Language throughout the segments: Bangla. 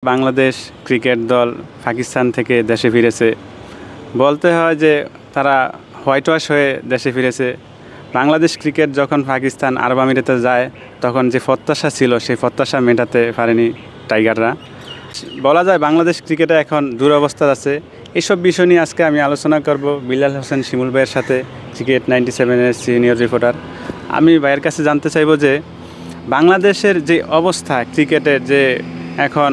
বাংলাদেশ ক্রিকেট দল পাকিস্তান থেকে দেশে ফিরেছে। বলতে হয় যে তারা হোয়াইট ওয়াশ হয়ে দেশে ফিরেছে। বাংলাদেশ ক্রিকেট যখন পাকিস্তান আরব আমিরাতে যায় তখন যে প্রত্যাশা ছিল সেই প্রত্যাশা মেটাতে পারেনি টাইগাররা। বলা যায় বাংলাদেশ ক্রিকেটে এখন দুরবস্থা আছে। এইসব বিষয় নিয়ে আজকে আমি আলোচনা করব বিলাল হোসেন শিমুল ভাইয়ের সাথে, ক্রিকেট 97-এর সিনিয়র রিপোর্টার। আমি ভাইয়ের কাছে জানতে চাইব যে বাংলাদেশের যে অবস্থা ক্রিকেটের, যে এখন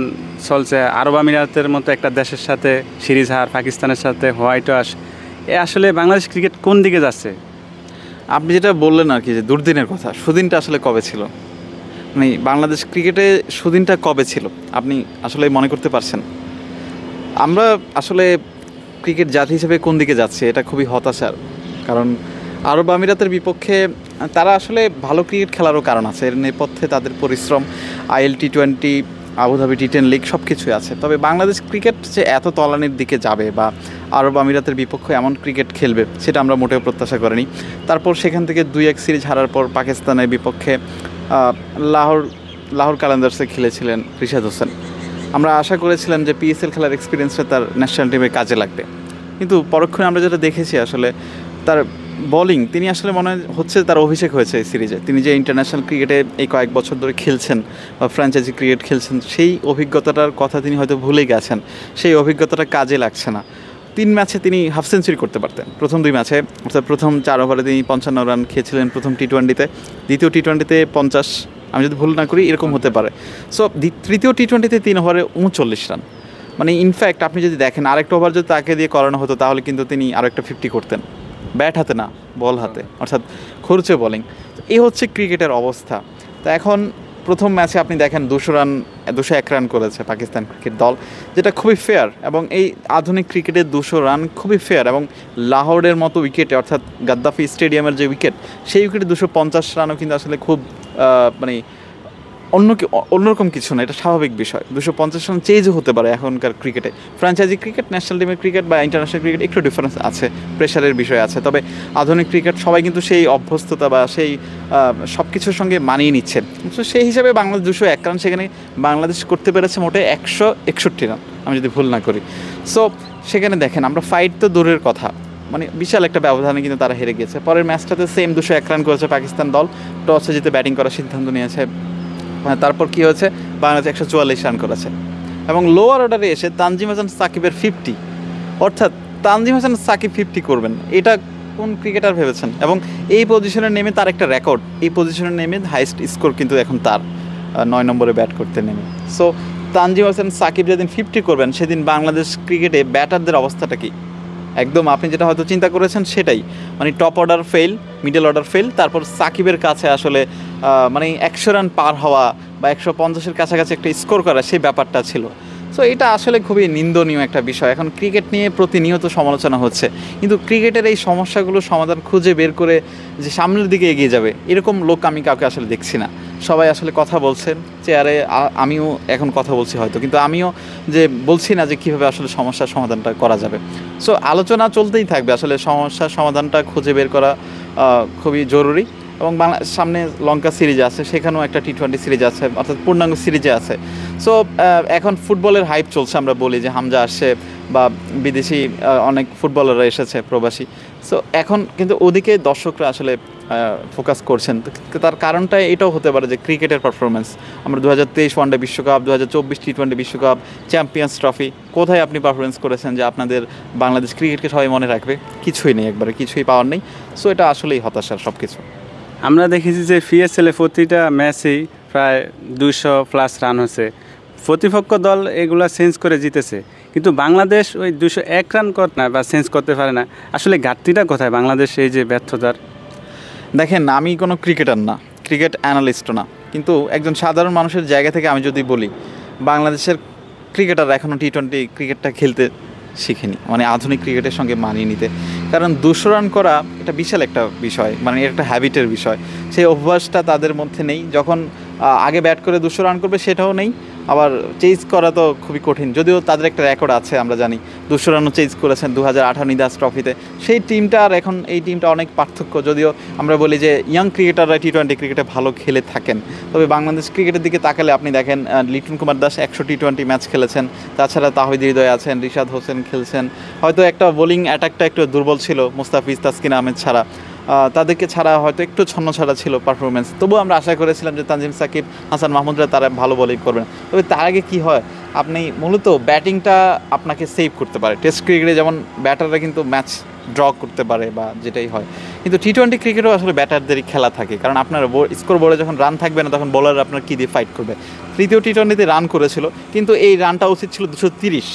চলছে আরব আমিরাতের মতো একটা দেশের সাথে সিরিজ হার, পাকিস্তানের সাথে হোয়াইট ওয়াশ, আসলে বাংলাদেশ ক্রিকেট কোন দিকে যাচ্ছে? আপনি যেটা বললেন আর কি, যে দুর্দিনের কথা, সুদিনটা আসলে কবে ছিল? মানে বাংলাদেশ ক্রিকেটে সুদিনটা কবে ছিল আপনি আসলে মনে করতে পারছেন? আমরা আসলে ক্রিকেট জাতি হিসেবে কোন দিকে যাচ্ছে এটা খুবই হতাশার। কারণ আরব আমিরাতের বিপক্ষে তারা আসলে ভালো ক্রিকেট খেলারও কারণ আছে, এর নেপথ্যে তাদের পরিশ্রম, IL T20, Abu Dhabi T10 league সব কিছুই আছে। তবে বাংলাদেশ ক্রিকেট যে এত তলানির দিকে যাবে বা আরব আমিরাতের বিপক্ষে এমন ক্রিকেট খেলবে সেটা আমরা মোটেও প্রত্যাশা করিনি। তারপর সেখান থেকে 2-1 সিরিজ হারার পর পাকিস্তানের বিপক্ষে লাহোর কালান্দার্সে খেলেছিলেন রিশাদ হোসেন। আমরা আশা করেছিলাম যে PSL খেলার এক্সপিরিয়েন্সটা তার ন্যাশনাল টিমে কাজে লাগবে, কিন্তু পরক্ষণে আমরা যেটা দেখেছি আসলে তার বোলিং, তিনি আসলে মনে হচ্ছে তার অভিষেক হয়েছে এই সিরিজে। তিনি যে ইন্টারন্যাশনাল ক্রিকেটে এই কয়েক বছর ধরে খেলছেন বা ফ্র্যাঞ্চাইজি ক্রিকেট খেলছেন, সেই অভিজ্ঞতাটার কথা তিনি হয়তো ভুলে গেছেন। সেই অভিজ্ঞতাটা কাজে লাগছে না। 3 ম্যাচে তিনি হাফ সেঞ্চুরি করতে পারতেন, প্রথম 2 ম্যাচে, অর্থাৎ প্রথম 4 ওভারে তিনি 55 রান খেয়েছিলেন প্রথম T20-তে, দ্বিতীয় T20-তে 50, আমি যদি ভুল না করি এরকম হতে পারে। সো তৃতীয় T20-তে 3 ওভারে 39 রান। মানে ইনফ্যাক্ট আপনি যদি দেখেন আরেকটা ওভার যদি তাকে দিয়ে করানো হতো তাহলে কিন্তু তিনি আরও একটা 50 করতেন, ব্যাট হাতে না বল হাতে, অর্থাৎ খরচে বোলিং। এই হচ্ছে ক্রিকেটের অবস্থা। তো এখন প্রথম ম্যাচে আপনি দেখেন 201 রান করেছে পাকিস্তান ক্রিকেট দল, যেটা খুবই ফেয়ার, এবং এই আধুনিক ক্রিকেটে 200 রান খুবই ফেয়ার। এবং লাহোরের মতো উইকেটে, অর্থাৎ গাদ্দাফি স্টেডিয়ামের যে উইকেট, সেই উইকেটে 250 রানও কিন্তু আসলে খুব মানে অন্যরকম কিছু না, এটা স্বাভাবিক বিষয়। 250 রান চেঞ্জও হতে পারে এখনকার ক্রিকেটে। ফ্র্যাঞ্চাইজি ক্রিকেট, ন্যাশনাল টিমের ক্রিকেট বা ইন্টারন্যাশনাল ক্রিকেট একটু ডিফারেন্স আছে, প্রেশারের বিষয় আছে। তবে আধুনিক ক্রিকেট সবাই কিন্তু সেই অভ্যস্ততা বা সেই সব কিছুর সঙ্গে মানিয়ে নিচ্ছে। তো সেই হিসাবে বাংলাদেশ 201 রান, সেখানে বাংলাদেশ করতে পেরেছে মোটে 161 রান, আমি যদি ভুল না করি। সো সেখানে দেখেন, আমরা ফাইট তো দূরের কথা, মানে বিশাল একটা ব্যবধানে কিন্তু তারা হেরে গিয়েছে। পরের ম্যাচটাতে সেম 201 রান করেছে পাকিস্তান দল, টসে জিতে ব্যাটিং করার সিদ্ধান্ত নিয়েছে। তারপর কী হয়েছে, বাংলাদেশ 144 রান করেছে, এবং লোয়ার অর্ডারে এসে তানজিম হাসান সাকিবের 50, অর্থাৎ তানজিম হাসান সাকিব 50 করবেন, এটা কোন ক্রিকেটার ভেবেছেন? এবং এই পজিশনে নেমে তার একটা রেকর্ড, এই পজিশনে নেমে হাইস্ট স্কোর কিন্তু এখন তার 9 নম্বরে ব্যাট করতে নেমে। সো তানজিম হাসান সাকিব যেদিন 50 করবেন সেদিন বাংলাদেশ ক্রিকেটে ব্যাটারদের অবস্থাটা কী? একদম আপনি যেটা হয়তো চিন্তা করেছেন সেটাই, মানে top order fail, middle order fail, তারপর সাকিবের কাছে আসলে মানে 100 রান পার হওয়া বা 150-এর কাছাকাছি একটা স্কোর করা, সেই ব্যাপারটা ছিল। সো এটা আসলে খুবই নিন্দনীয় একটা বিষয়। এখন ক্রিকেট নিয়ে প্রতিনিয়ত সমালোচনা হচ্ছে, কিন্তু ক্রিকেটের এই সমস্যাগুলো সমাধান খুঁজে বের করে যে সামনের দিকে এগিয়ে যাবে, এরকম লোক আমি কাউকে আসলে দেখছি না। সবাই আসলে কথা বলছেন চেয়ারে, আমিও এখন কথা বলছি হয়তো, কিন্তু আমিও যে বলছি না যে কীভাবে আসলে সমস্যার সমাধানটা করা যাবে। সো আলোচনা চলতেই থাকবে, আসলে সমস্যার সমাধানটা খুঁজে বের করা খুবই জরুরি। এবং সামনে লঙ্কা সিরিজ আছে, সেখানেও একটা T20 সিরিজ আছে, অর্থাৎ পূর্ণাঙ্গ সিরিজে আছে। সো এখন ফুটবলের হাইপ চলছে, আমরা বলি যে হামজা আসছে বা বিদেশি অনেক ফুটবলাররা এসেছে, প্রবাসী। সো এখন কিন্তু ওদিকে দর্শকরা আসলে ফোকাস করছেন। তার কারণটা এটাও হতে পারে যে ক্রিকেটের পারফরমেন্স, আমরা 2023 ওয়ানডে বিশ্বকাপ, 2024 T20 বিশ্বকাপ, চ্যাম্পিয়ন্স ট্রফি, কোথায় আপনি পারফরমেন্স করেছেন যে আপনাদের বাংলাদেশ ক্রিকেটকে সবাই মনে রাখবে? কিছুই নেই, একবারে কিছুই পাওয়ার নেই। সো এটা আসলেই হতাশার সব কিছু। আমরা দেখেছি যে PSL-এ প্রতিটা ম্যাচেই প্রায় 200+ রান হচ্ছে, প্রতিপক্ষ দল এগুলা চেঞ্জ করে জিতেছে, কিন্তু বাংলাদেশ ওই 201 রান করতে না বা চেঞ্জ করতে পারে না। আসলে ঘাটতিটা কোথায় বাংলাদেশ এই যে ব্যর্থতার? দেখেন, আমি কোনো ক্রিকেটার না, ক্রিকেট অ্যানালিস্টও না, কিন্তু একজন সাধারণ মানুষের জায়গা থেকে আমি যদি বলি, বাংলাদেশের ক্রিকেটার এখনও T20 ক্রিকেটটা খেলতে শিখেনি, মানে আধুনিক ক্রিকেটের সঙ্গে মানিয়ে নিতে। কারণ 200 রান করা এটা বিশাল একটা বিষয়, মানে একটা হ্যাবিটের বিষয়, সেই অভ্যাসটা তাদের মধ্যে নেই। যখন আগে ব্যাট করে 200 রান করবে সেটাও নেই, আবার চেজ করা তো খুবই কঠিন, যদিও তাদের একটা রেকর্ড আছে আমরা জানি। 200 রানও চেজ করেছেন 2018 নিদাস ট্রফিতে। সেই টিমটা আর এখন এই টিমটা অনেক পার্থক্য। যদিও আমরা বলি যে ইয়াং ক্রিকেটাররা টি-20 ক্রিকেটে ভালো খেলে থাকেন, তবে বাংলাদেশ ক্রিকেটের দিকে তাকালে আপনি দেখেন লিটন কুমার দাস 100 টি-20 ম্যাচ খেলেছেন, তাছাড়া তাহিদ হৃদয় আছেন, রিশাদ হোসেন খেলছেন। হয়তো একটা বোলিং অ্যাটাকটা একটু দুর্বল ছিল মুস্তাফিজ তাসকিন আহমেদ ছাড়া, তাদেরকে ছাড়া হয়তো একটু ছন্নছাড়া ছিল পারফরমেন্স। তবুও আমরা আশা করেছিলাম যে তানজিম সাকিব, হাসান মাহমুদরা তারা ভালো বোলিং করবেন। তবে তার আগে কী হয়, আপনি মূলত ব্যাটিংটা আপনাকে সেভ করতে পারে। টেস্ট ক্রিকেটে যেমন ব্যাটাররা কিন্তু ম্যাচ ড্র করতে পারে বা যেটাই হয়, কিন্তু টি-20 ক্রিকেটেও আসলে ব্যাটারদেরই খেলা থাকে, কারণ আপনার স্কোর বোর্ডে যখন রান থাকবে না তখন বোলার আপনার কী দিয়ে ফাইট করবে। তৃতীয় টি-20তে রান করেছিল, কিন্তু এই রানটা উচিত ছিল 230,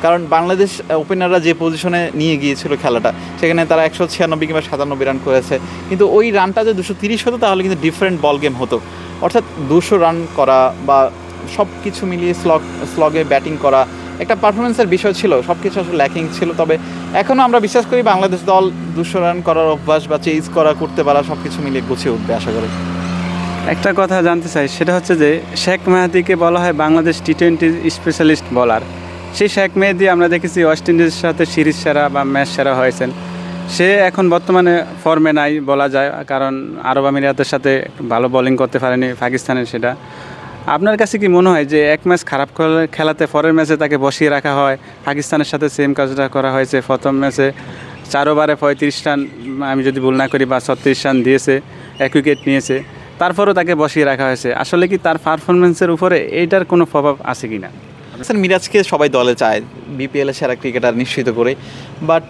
কারণ বাংলাদেশ ওপেনাররা যে পজিশনে নিয়ে গিয়েছিল খেলাটা, সেখানে তারা 196 কিংবা 97 রান করেছে, কিন্তু ওই রানটা যে 230 হতো তাহলে কিন্তু ডিফারেন্ট বল গেম হতো। অর্থাৎ 200 রান করা বা সব কিছু মিলিয়ে স্লগে ব্যাটিং করা একটা পারফরমেন্সের বিষয় ছিল, সব কিছু আসলে ল্যাকিং ছিল। তবে এখনও আমরা বিশ্বাস করি বাংলাদেশ দল 200 রান করার অভ্যাস বা চেজ করতে পারা সব কিছু মিলিয়ে গুছিয়ে উঠবে আশা করি। একটা কথা জানতে চাই, সেটা হচ্ছে যে শেখ মেহেদীকে বলা হয় বাংলাদেশ টি-20 স্পেশালিস্ট বোলার। সেই শেখ মেহেদী আমরা দেখেছি ওয়েস্ট ইন্ডিজের সাথে সিরিজ সেরা বা ম্যাচ সেরা হয়েছেন। সে এখন বর্তমানে ফর্মে নাই বলা যায়, কারণ আরব আমিরাতের সাথে ভালো বোলিং করতে পারেনি পাকিস্তানের। সেটা আপনার কাছে কি মনে হয় যে এক ম্যাচ খারাপ খেলাতে পরের ম্যাচে তাকে বসিয়ে রাখা হয়? পাকিস্তানের সাথে সেম কাজটা করা হয়েছে। প্রথম ম্যাচে 4 ওভারে 35 রান, আমি যদি ভুল না করি, বা 36 রান দিয়েছে, 1 উইকেট নিয়েছে, তারপরও তাকে বসিয়ে রাখা হয়েছে। আসলে কি তার পারফরমেন্সের উপরে এইটার কোনো প্রভাব আছে কি না? স্যার, মিরাজকে সবাই দলে চায় বিপিএলের সেরা ক্রিকেটার নিশ্চিত করে, বাট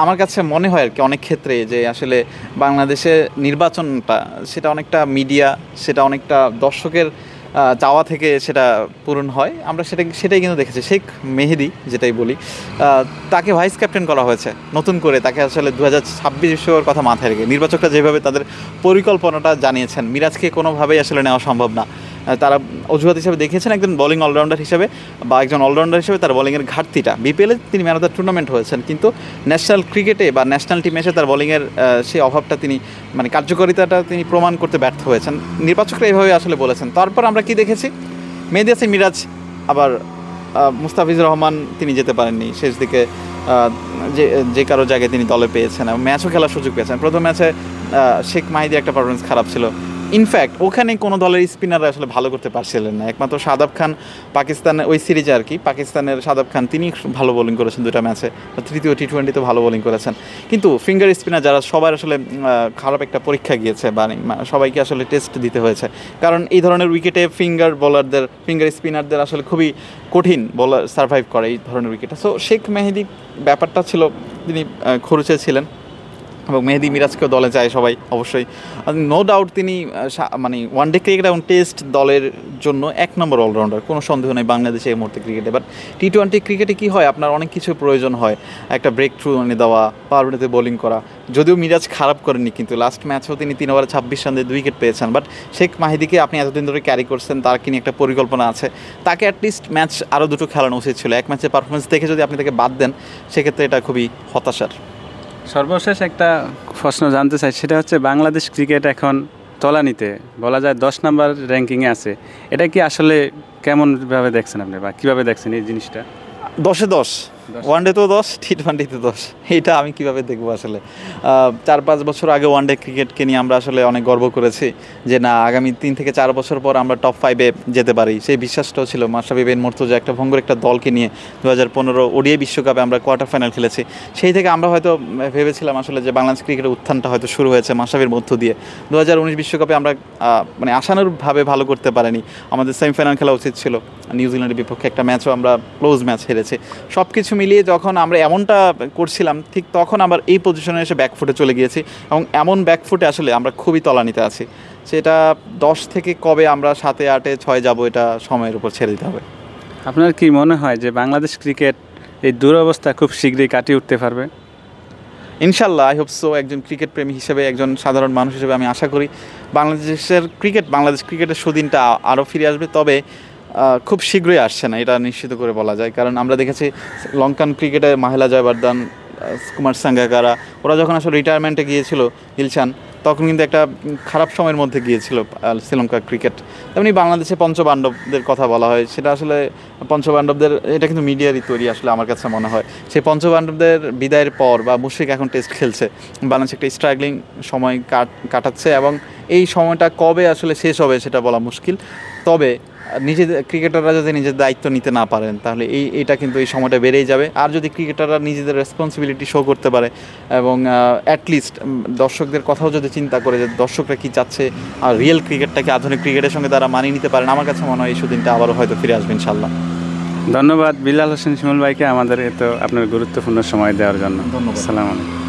আমার কাছে মনে হয় আর কি অনেক ক্ষেত্রে যে আসলে বাংলাদেশের নির্বাচনটা সেটা অনেকটা মিডিয়া, সেটা অনেকটা দর্শকের চাওয়া থেকে সেটা পূরণ হয়। আমরা সেটাই কিন্তু দেখেছি। শেখ মেহেদী যেটাই বলি, তাকে ভাইস ক্যাপ্টেন করা হয়েছে নতুন করে, তাকে আসলে 2026 বিশ্বকাপের কথা মাথায় রেখে নির্বাচকরা যেভাবে তাদের পরিকল্পনাটা জানিয়েছেন, মিরাজকে কোনোভাবেই আসলে নেওয়া সম্ভব না। তারা অজুহাত হিসেবে দেখিয়েছেন একজন বোলিং অলরাউন্ডার হিসেবে বা একজন অলরাউন্ডার হিসেবে তার বোলিংয়ের ঘাটতিটা। বিপিএলে তিনি ম্যান অফ দ্য টুর্নামেন্ট হয়েছেন, কিন্তু ন্যাশনাল ক্রিকেটে বা ন্যাশনাল টিমে এসে তার বোলিংয়ের সেই অভাবটা তিনি কার্যকারিতাটা তিনি প্রমাণ করতে ব্যর্থ হয়েছেন। নির্বাচকরা এইভাবে আসলে বলেছেন। তারপর আমরা কি দেখেছি, মেহেদী হাসান মিরাজ, আবার মুস্তাফিজুর রহমান তিনি যেতে পারেননি শেষ দিকে, যে কারো জায়গায় তিনি দলে পেয়েছেন এবং ম্যাচও খেলার সুযোগ পেয়েছেন। প্রথম ম্যাচে শেখ মাহিদির একটা পারফরমেন্স খারাপ ছিল। ইনফ্যাক্ট ওখানে কোনো দলের স্পিনাররা আসলে ভালো করতে পারছিলেন না, একমাত্র শাদাব খান, পাকিস্তানের ওই সিরিজে আর কি, পাকিস্তানের শাদাব খান তিনি ভালো বোলিং করেছেন 2টা ম্যাচে, তৃতীয় টি-20 তো ভালো বোলিং করেছেন। কিন্তু ফিঙ্গার স্পিনার যারা সবার আসলে খারাপ একটা পরীক্ষা গিয়েছে, বা সবাইকে আসলে টেস্ট দিতে হয়েছে, কারণ এই ধরনের উইকেটে ফিঙ্গার স্পিনারদের আসলে খুবই কঠিন বোলার সার্ভাইভ করে এই ধরনের উইকেটে। সো শেখ মেহেদী ব্যাপারটা ছিল, তিনি খরুচে ছিলেন এবং মেহেদী মিরাজকেও দলে চায় সবাই অবশ্যই। নো ডাউট তিনি ওয়ানডে ক্রিকেট এবং টেস্ট দলের জন্য 1 নম্বর অলরাউন্ডার, কোনো সন্দেহ নেই বাংলাদেশে এই মুহূর্তে ক্রিকেটে। বাট টি-20 ক্রিকেটে কী হয়, আপনার অনেক কিছু প্রয়োজন হয়, একটা ব্রেক থ্রু এনে দেওয়া, পাওয়ারপ্লেতে বোলিং করা। যদিও মিরাজ খারাপ করেননি, কিন্তু লাস্ট ম্যাচেও তিনি 3 ওভারে 26 রান দিয়ে 2 উইকেট পেয়েছেন। বাট শেখ মাহিদিকে আপনি এতদিন ধরে ক্যারি করছেন, তার কি নিয়ে একটা পরিকল্পনা আছে, তাকে অ্যাটলিস্ট ম্যাচ আরও 2টো খেলানো উচিত ছিল। এক ম্যাচের পারফরমেন্স দেখে যদি আপনি তাকে বাদ দেন, সেক্ষেত্রে এটা খুবই হতাশার। সর্বশেষ একটা প্রশ্ন জানতে চাই, সেটা হচ্ছে বাংলাদেশ ক্রিকেট এখন তলানিতে, বলা যায় 10 নম্বর র্যাঙ্কিংয়ে আছে। এটা কি আসলে কেমনভাবে দেখছেন আপনি, বা কীভাবে দেখছেন এই জিনিসটা? 10-এ 10, ওয়ানডেতেও 10, টি-20তে 10, এইটা আমি কীভাবে দেখবো আসলে। 4-5 বছর আগে ওয়ানডে ক্রিকেটকে নিয়ে আমরা আসলে অনেক গর্ব করেছি যে না, আগামী 3 থেকে 4 বছর পর আমরা টপ 5-এ যেতে পারি, সেই বিশ্বাসটাও ছিল। মাশরাফি বিন মুর্তজা একটা ভঙ্গুর একটা দলকে নিয়ে 2015 ওডিআই বিশ্বকাপে আমরা কোয়ার্টার ফাইনাল খেলেছি। সেই থেকে আমরা হয়তো ভেবেছিলাম আসলে যে বাংলাদেশ ক্রিকেটের উত্থানটা হয়তো শুরু হয়েছে মাশরাফির মধ্য দিয়ে। 2019 বিশ্বকাপে আমরা আশানুরূপভাবে ভালো করতে পারিনি, আমাদের সেমিফাইনাল খেলা উচিত ছিল, নিউজিল্যান্ডের বিপক্ষে একটা ম্যাচও আমরা ক্লোজ ম্যাচ হেরেছি। সব কিছু মিলিয়ে যখন আমরা এমনটা করছিলাম, ঠিক তখন আবার এই পজিশনে এসে ব্যাকফুটে চলে গিয়েছি, এবং এমন ব্যাকফুটে আসলে আমরা খুবই তলানিতে আছি। সেটা 10 থেকে কবে আমরা 7-এ 8-এ 6 যাব, এটা সময়ের উপর ছেড়ে দিতে হবে। আপনার কি মনে হয় যে বাংলাদেশ ক্রিকেট এই দুরবস্থা খুব শীঘ্রই কাটিয়ে উঠতে পারবে? ইনশাল্লাহ, আই হোপ সো। একজন ক্রিকেট প্রেমী হিসেবে, একজন সাধারণ মানুষ হিসেবে আমি আশা করি বাংলাদেশ ক্রিকেটের সুদিনটা আরও ফিরে আসবে। তবে খুব শীঘ্রই আসছে না, এটা নিশ্চিত করে বলা যায়। কারণ আমরা দেখেছি লঙ্কান ক্রিকেটে মাহেলা জয়বর্ধন, কুমার সাঙ্গাকারা, ওরা যখন আসলে রিটায়ারমেন্টে গিয়েছিল, ইলশান, তখন কিন্তু একটা খারাপ সময়ের মধ্যে গিয়েছিল শ্রীলঙ্কা ক্রিকেট। তেমনি বাংলাদেশে পঞ্চপাণ্ডবদের কথা বলা হয়, সেটা আসলে পঞ্চপাণ্ডবদের এটা কিন্তু মিডিয়ারই তৈরি আসলে আমার কাছে মনে হয়। সেই পঞ্চপাণ্ডবদের বিদায়ের পর বা মুশফিক এখন টেস্ট খেলছে, বাংলাদেশ একটা স্ট্রাগলিং সময় কাটাচ্ছে এবং এই সময়টা কবে আসলে শেষ হবে সেটা বলা মুশকিল। তবে নিজেদের ক্রিকেটাররা যদি নিজের দায়িত্ব নিতে না পারেন তাহলে এইটা কিন্তু এই সময়টা বেড়েই যাবে। আর যদি ক্রিকেটাররা নিজেদের রেসপন্সিবিলিটি শো করতে পারে এবং অ্যাটলিস্ট দর্শকদের কথাও যদি চিন্তা করে যে দর্শকরা কী চাচ্ছে আর রিয়েল ক্রিকেটটাকে আধুনিক ক্রিকেটের সঙ্গে তারা মানিয়ে নিতে পারেন, আমার কাছে মনে হয় এই সুদিনটা আবারও হয়তো ফিরে আসবে ইনশাল্লাহ। ধন্যবাদ বিলাল হোসেন শিমুল ভাইকে আমাদের এত আপনার গুরুত্বপূর্ণ সময় দেওয়ার জন্য। ধন্যবাদ। আসসালামু আলাইকুম।